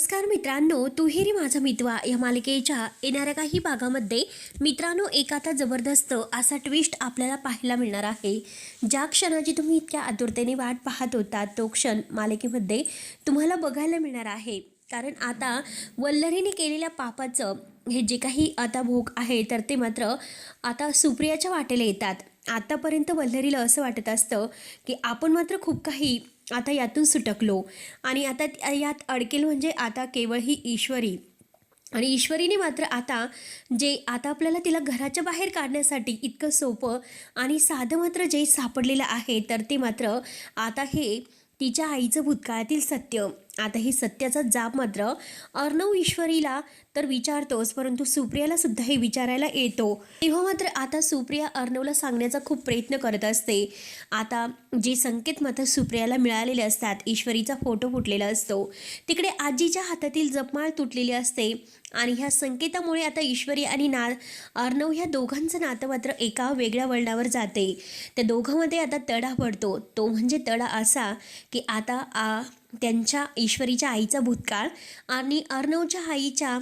नमस्कार मित्रांनो, तुहेरी माझा मितवा या मालिकेच्या येणाऱ्या काही भागामध्ये मित्रांनो एक आता जबरदस्त असा ट्विस्ट आपल्याला पाहायला मिळणार आहे। ज्या क्षणाची तुम्ही इतक्या आतुरतेने वाट पाहत होता तो क्षण मालिकेमध्ये तुम्हाला बघायला मिळणार आहे। कारण आता वल्लरीने केलेल्या पापाचं हे जे काही आता भोग आहे तर ते मात्र आता सुप्रियाच्या वाटेला येतात। आतापर्यंत वल्लरीला असं वाटत असतं की आपण मात्र खूप काही आता यातून सुटकलो आणि आता यात अडकेल म्हणजे आता केवळ ही ईश्वरी आणि ईश्वरीने मात्र आता जे आता आपल्याला तिला घराच्या बाहेर काढण्यासाठी इतकं सोपं आणि साधं मात्र जे सापडलेलं आहे तर ते मात्र आता हे तिच्या आईचं भूतकाळातील सत्य। आता हे सत्याचा जाब मात्र अर्णव ईश्वरीला तर विचारतोच परंतु सुप्रियाला सुद्धा हे विचारायला येतो। तेव्हा मात्र आता सुप्रिया अर्णवला सांगण्याचा खूप प्रयत्न करत असते। आता जे संकेत मात्र सुप्रियाला मिळालेले असतात, ईश्वरीचा फोटो फुटलेला असतो, तिकडे आजीच्या हातातील जपमाळ तुटलेली असते आणि ह्या संकेतामुळे आता ईश्वरी आणि अर्णव ह्या दोघांचं नातं मात्र एका वेगळ्या वळणावर जाते। त्या दोघांमध्ये आता तडा पडतो, तो म्हणजे तडा असा की आता त्यांच्या ईश्वरीच्या आईचा भूतकाळ आणि अर्णवच्या आईच्या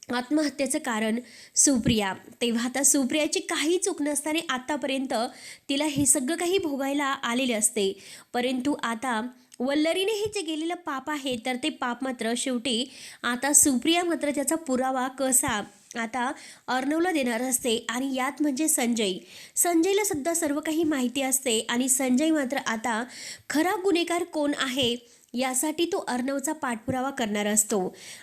आत्महत्येचं कारण सुप्रिया। तेव्हा आता सुप्रियाची काही चूक नसताना आतापर्यंत तिला हे सगळं काही भोगायला आलेले असते, परंतु आता वल्लरीने हे जे गेलेलं पाप आहे तर ते पाप मात्र शेवटी आता सुप्रिया मात्र त्याचा पुरावा कसा आता अर्णवला देणार असते। आणि यात म्हणजे संजयला सुद्धा सर्व काही माहिती असते आणि संजय मात्र आता खरा गुन्हेगार कोण आहे यासाठी तो अर्णवचा पाठपुरावा करणार असतो।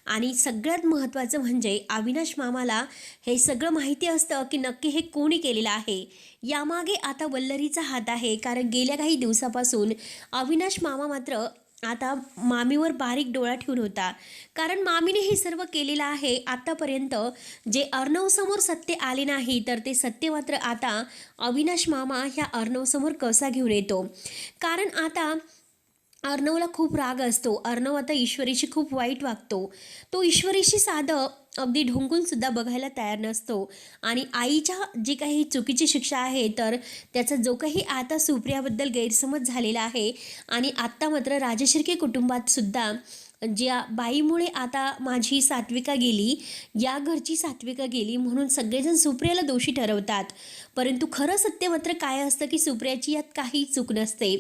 आणि सगळ्यात महत्त्वाचं म्हणजे अविनाश मामाला हे सगळं माहिती असतं की नक्की हे कोणी केलेलं आहे, यामागे आता वल्लरीचा हात आहे। कारण गेल्या काही दिवसापासून अविनाश मामा मात्र आता मामीवर बारीक डोळा ठेवून होता, कारण मामीने हे सर्व केलेलं आहे। आतापर्यंत जे अर्णवसमोर सत्य आले नाही तर ते सत्य मात्र आता अविनाश मामा ह्या अर्णवसमोर कसा घेऊन येतो। कारण आता अर्णवला खूप राग असतो, अर्णव आता ईश्वरीशी खूप वाईट वागतो, तो ईश्वरीशी साधं अगदी ढुंकून सुद्धा बघायला तयार नसतो। आणि आईच्या जी काही चुकीची शिक्षा आहे तर त्याचा जो काही आता सुप्रियाबद्दल गैरसमज झालेला आहे आणि आत्ता मात्र राजशिर्के कुटुंबात सुद्धा ज्या बाईमुळे आता माझी सात्विका गेली, या घरची सात्विका गेली म्हणून सगळेजण सुप्रियाला दोषी ठरवतात, परंतु खरं सत्य मात्र काय असतं की सुप्रियाची यात काही चूक नसते।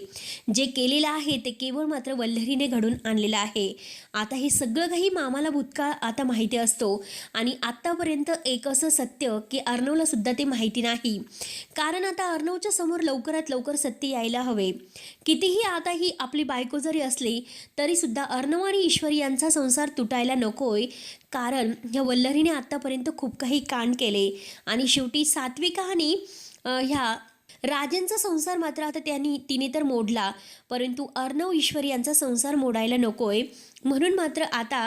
जे केलेलं आहे ते केवळ मात्र वल्लरीने घडून आणलेलं आहे। आता हे सगळं काही मामाला भूतकाळ आता माहिती असतो आणि आत्तापर्यंत एक असं सत्य की अर्णवला सुद्धा ते माहिती नाही। कारण आता अर्णवच्या समोर लवकरात लवकर सत्य यायला हवे। कितीही आता ही आपली बायको जरी असली तरी सुद्धा अर्णव आणि ईश्वरी यांचा संसार तुटायला नकोय, कारण ह्या वल्लरीने आत्तापर्यंत खूप काही कांड केले आणि शेवटी सात्विका आणि ह्या राजांचा संसार मात्र आता तिने तर मोडला, परंतु अर्णव ईश्वरी यांचा संसार मोडायला नकोय म्हणून मात्र आता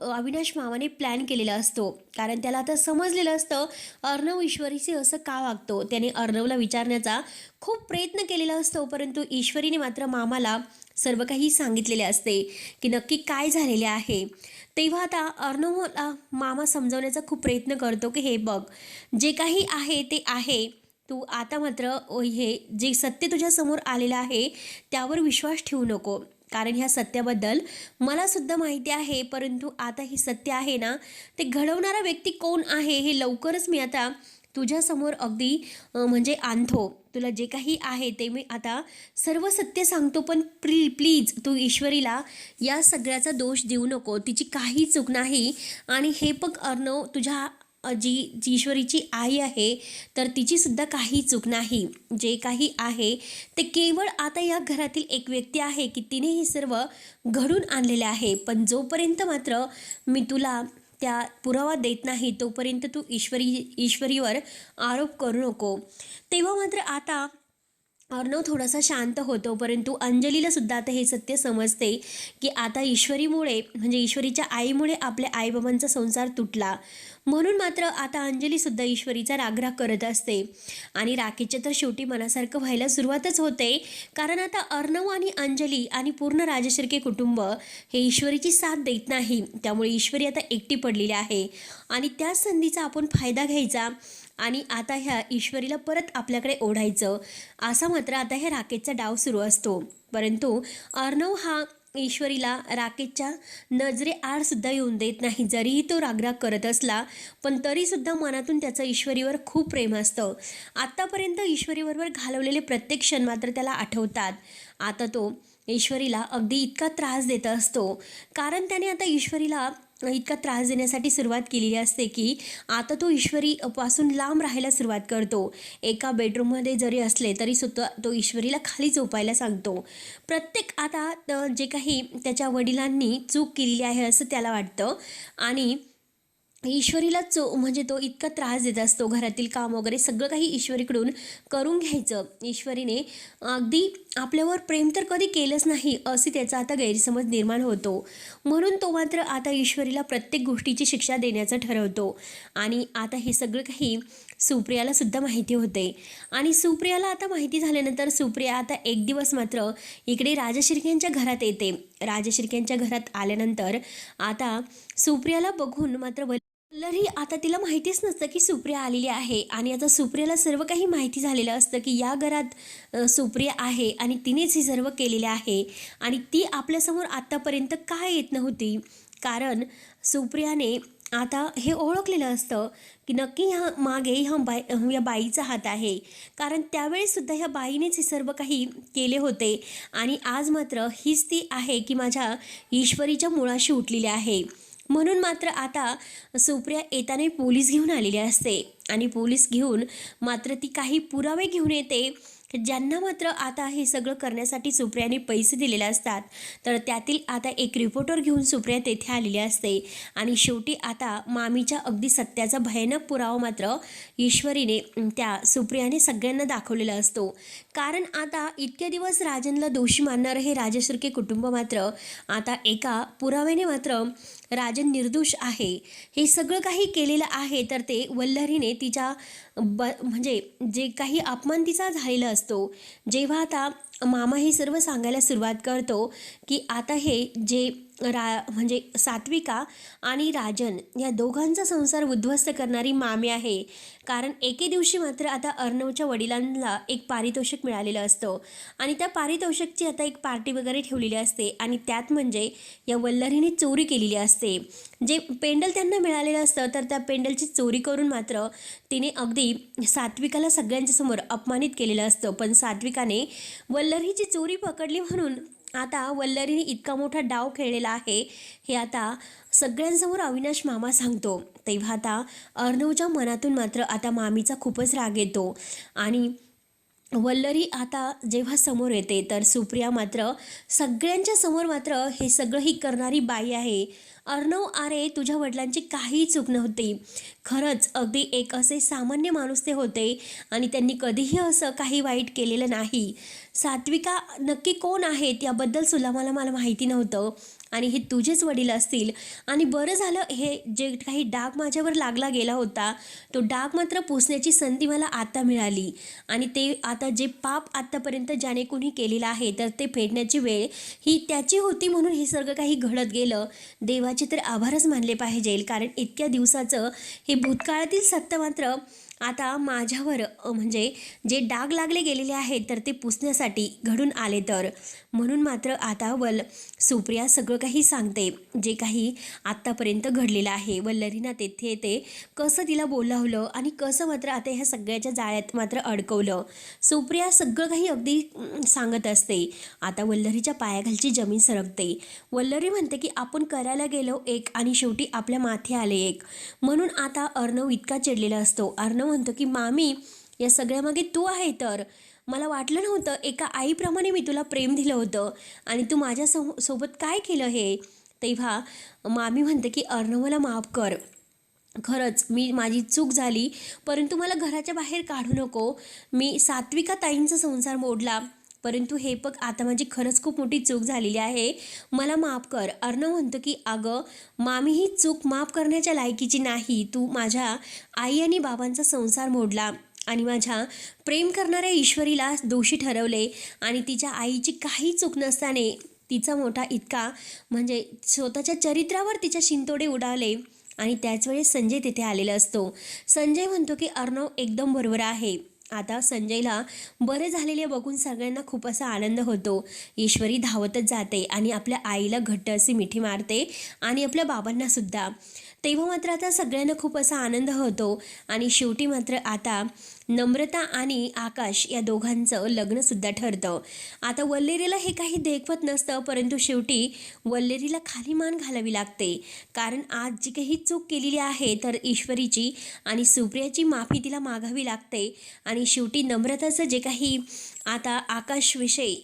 अविनाश मामाने प्लॅन केलेला असतो। कारण त्याला आता समजलेलं असतं अर्णव ईश्वरीशी असं का वागतो। त्याने अर्णवला विचारण्याचा खूप प्रयत्न केलेला असतो, परंतु ईश्वरीने मात्र मामाला सर्व काही सांगितलेले असते की नक्की काय झालेले आहे। तेव्हा आता अर्णवला मामा समजवण्याचा खूप प्रयत्न करतो की हे बघ, जे काही आहे ते आहे, तू आता मात्र हे जे सत्य तुझ्यासमोर आलेलं आहे त्यावर विश्वास ठेवू नको, कारण ह्या सत्याबद्दल मला सुद्धा माहिती आहे, परंतु आता हे सत्य आहे ना ते घडवणारा व्यक्ती कोण आहे हे लवकरच मी आता तुझ्यासमोर अगदी म्हणजे आणतो। तुला जे काही आहे ते मी आता सर्व सत्य सांगतो, पण प्लीज तू ईश्वरीला या सगळ्याचा दोष देऊ नको, तिची काही चूक नाही। आणि हे बघ अर्णव, तुझ्या जी ईश्वरीची आई आहे तर तिची सुद्धा काही चूक नाही। जे काही आहे ते केवळ आता या घरातील एक व्यक्ती आहे की तिने हे सर्व घडून आणलेले आहे, पण जोपर्यंत मात्र मी तुला त्या पुरावा देत नाही तोपर्यंत तू ईश्वरीवर आरोप करू नको। तेव्हा मात्र आता अर्णव थोडासा शांत होतो, परंतु अंजलीला सुद्धा आता हे सत्य समजते की आता ईश्वरीमुळे म्हणजे ईश्वरीच्या आईमुळे आपल्या आईबाबांचा संसार तुटला, म्हणून मात्र आता अंजली सुद्धा ईश्वरीचा रागराग करत असते। आणि राकेशच्या तर शेवटी मनासारखं व्हायला सुरुवातच होते, कारण आता अर्णव आणि अंजली आणि पूर्ण राजशिर्के कुटुंब हे ईश्वरीची साथ देत नाही, त्यामुळे ईश्वरी आता एकटी पडलेली आहे आणि त्या संधीचा आपण फायदा घ्यायचा आणि आता ह्या ईश्वरीला परत आपल्याकडे ओढायचं, असा मात्र आता ह्या राकेशचा डाव सुरू असतो। परंतु अर्णव हा ईश्वरीला राकेशच्या नजरेआड सुद्धा येऊन देत नाही. जरीही तो रागराग करत असला पण तरीसुद्धा मनातून त्याचं ईश्वरीवर खूप प्रेम असतं. आत्तापर्यंत ईश्वरीबरोबर घालवलेले प्रत्येक क्षण मात्र त्याला आठवतात. आता तो ईश्वरीला अगदी इतका त्रास देत असतो, कारण त्याने आता ईश्वरीला इतका त्रास देण्यासाठी सुरुवात केलेली असते की आता तो ईश्वरीपासून लांब राहायला सुरुवात करतो. एका बेडरूममध्ये जरी असले तरी सुद्धा तो ईश्वरीला खाली झोपायला सांगतो. प्रत्येक आता जे काही त्याच्या वडिलांनी चूक केलेली आहे असं त्याला वाटतं आणि ईश्वरीला म्हणजे तो इतका त्रास देत असतो. घरातील काम वगैरे सगळं काही ईश्वरीकडून करून घ्यायचं. ईश्वरीने अगदी आपल्यावर प्रेम तर कधी केलंच नाही असे त्याचा आता गैरसमज निर्माण होतो. म्हणून तो मात्र आता ईश्वरीला प्रत्येक गोष्टीची शिक्षा देण्याचं ठरवतो. आणि आता हे सगळं काही सुप्रियाला सुद्धा माहिती होते. आणि सुप्रियाला आता माहिती झाल्यानंतर सुप्रिया आता एक दिवस मात्र इकडे राजशिर्केंच्या घरात येते. राजशिर्केंच्या घरात आल्यानंतर आता सुप्रियाला बघून मात्र वल्लरी आता तिला माहितीच नसतं की सुप्रिया आलेली आहे. आणि आता सुप्रियाला सर्व काही माहिती झालेलं असतं की या घरात सुप्रिया आहे आणि तिनेच हे सर्व केलेले आहे. आणि ती आपल्यासमोर आत्तापर्यंत काय येत नव्हती, कारण सुप्रियाने आता हे ओळखलेलं असतं की नक्की ह्या मागे या बाईचा हात आहे, कारण त्यावेळेससुद्धा ह्या बाईनेच हे सर्व काही केले होते. आणि आज मात्र हीच ती आहे की माझ्या ईश्वरीच्या मुळाशी उठलेली आहे. म्हणून मात्र आता सुप्रिया येताना पोलीस घेऊन आलेली असते. आणि पोलीस घेऊन मात्र ती काही पुरावे घेऊन येते, ज्यांना मात्र आता हे सगळं करण्यासाठी सुप्रियाने पैसे दिलेले असतात. तर त्यातील आता एक रिपोर्टर घेऊन सुप्रिया तेथे आलेली असते. आणि शेवटी आता मामीच्या अगदी सत्याचा भयानक पुरावा मात्र ईश्वरीने त्या सुप्रियाने सगळ्यांना दाखवलेला असतो. कारण आता इतके दिवस राजनला दोषी मानणारं हे राजशिर्के कुटुंब मात्र आता एका पुराव्याने मात्र राजन निर्दोष आहे हे सगळं काही केलेलं आहे. तर ते वल्लरीने तिच्या म्हणजे जे काही अपमान तिचा झालेला असतो, जेव्हा आता मामा हे सर्व सांगायला सुरुवात करतो की आता हे जे म्हणजे सात्विका आणि राजन या दोघांचा संसार उद्ध्वस्त करणारी मामी आहे. कारण एके दिवशी मात्र आता अर्णवच्या वडिलांना एक पारितोषिक मिळालेलं असतं आणि त्या पारितोषिकची आता एक पार्टी वगैरे ठेवलेली असते. आणि त्यात म्हणजे या वल्लरीने चोरी केलेली असते. जे पेंडल त्यांना मिळालेलं असतं तर त्या पेंडलची चोरी करून मात्र तिने अगदी सात्विकाला सगळ्यांच्या समोर अपमानित केलेलं असतं. पण सात्विकाने वल्लरीची चोरी पकडली म्हणून आता वल्लरीने इतका मोठा डाव खेळलेला आहे हे आता सगळ्यांसमोर अविनाश मामा सांगतो. तेव्हा आता अर्णवच्या मनातून मात्र आता मामीचा खूपच राग येतो. आणि वल्लरी आता जेव्हा समोर येते तर सुप्रिया मात्र सगळ्यांच्या समोर मात्र हे सगळं ही करणारी बाई आहे. अर्णव, अरे तुझ्या वडिलांची काही चूक नव्हती. खरंच अगदी एक असे सामान्य माणूस ते होते आणि त्यांनी कधीही असं काही वाईट केलेलं नाही. सात्विका नक्की कोण आहेत याबद्दल सुद्धा मला माहिती नव्हतं आणि हे तुझेच वडील असतील. आणि बरं झालं हे जे काही डाग माझ्यावर लागला गेला होता तो डाग मात्र पुसण्याची संधी मला आता मिळाली. आणि ते आता जे पाप आत्तापर्यंत ज्याने कोणी केलेलं आहे तर ते फेडण्याची वेळ ही त्याची होती. म्हणून हे सगळं काही घडत गेलं. देवाचे तर आभारच मानले पाहिजे, कारण इतक्या दिवसाचं हे भूतकाळातील सत्य मात्र आता माझ्यावर म्हणजे जे डाग लागले गेलेले आहेत तर ते पुसण्यासाठी घडून आले. तर म्हणून मात्र आता सुप्रिया सगळं काही सांगते जे काही आत्तापर्यंत घडलेलं आहे. वल्लरीना तेथे ते कसं तिला बोलावलं आणि कसं मात्र आता ह्या सगळ्याच्या जाळ्यात मात्र अडकवलं. सुप्रिया सगळं काही अगदी सांगत असते. आता वल्लरीच्या पायाखालची जमीन सरकते. वल्लरी म्हणते की आपण करायला गेलो एक आणि शेवटी आपल्या माथे आले एक. म्हणून आता अर्णव इतका चिडलेला असतो. अर्णव म्हणतो की मामी, या सगळ्यामागे तू आहे. तर मला वाटलं नव्हतं, एका आईप्रमाणे मी तुला प्रेम दिलं होतं आणि तू माझ्या सोबत काय केलं हे. तेव्हा मामी म्हणते की अर्णव मला माफ कर, खरंच माझी चूक झाली, परंतु मला घराच्या बाहेर काढू नको. मी सात्विका ताईंचा संसार मोडला, परंतु हे बघ आता माझी खरंच खूप मोठी चूक झालेली आहे, मला माफ कर. अर्णव म्हणतो की अगं मामी, ही चूक माफ करण्याच्या लायकीची नाही. तू माझ्या आई आणि बाबांचा संसार मोडला आणि माझ्या प्रेम करणाऱ्या ईश्वरीला दोषी ठरवले आणि तिच्या आईची काही चूक नसताना तिचा मोठा इतका म्हणजे स्वतःच्या चरित्रावर तिच्या शिंतोडे उडाले. आणि त्याच वेळेस संजय तिथे आलेला असतो. संजय म्हणतो की अर्णव एकदम बरोबर आहे. आता संजयला बरे झालेले बघून सगळ्यांना खूप असा आनंद होतो. ईश्वरी धावतच जाते आणि आपल्या आईला घट्ट अशी मिठी मारते आणि आपल्या बाबांना सुद्धा. तेव्हा मात्र आता सगळ्यांना खूप असा आनंद होतो आणि शेवटी मात्र आता नम्रता आणि आकाश या दोघांचं लग्नसुद्धा ठरतं. आता वल्लेरीला हे काही देखवत नसतं, परंतु शेवटी वल्लेरीला खाली मान घालावी लागते. कारण आज जी काही चूक केलेली आहे तर ईश्वरीची आणि सुप्रियाची माफी तिला मागावी लागते. आणि शेवटी नम्रताचं जे काही आता आकाशविषयी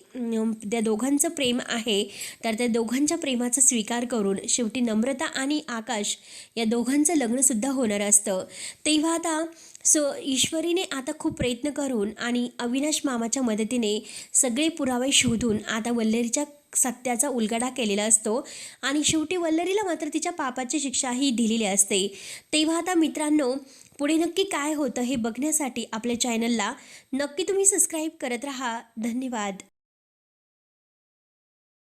त्या दोघांचं प्रेम आहे तर त्या दोघांच्या प्रेमाचा स्वीकार करून शेवटी नम्रता आणि आकाश या दोघांचं लग्नसुद्धा होणार असतं. तेव्हा आता ईश्वरीने आता खूप प्रयत्न करून आणि अविनाश मामाच्या मदतीने सगळे पुरावे शोधून आता वल्लेरीच्या सत्याचा उलगडा केलेला असतो आणि शेवटी वल्लेरीला मात्र तिच्या पापाची शिक्षाही दिलेली असते. तेव्हा आता मित्रांनो, पुढे नक्की काय होतं हे बघण्यासाठी आपल्या चॅनलला नक्की तुम्ही सबस्क्राईब करत राहा. धन्यवाद.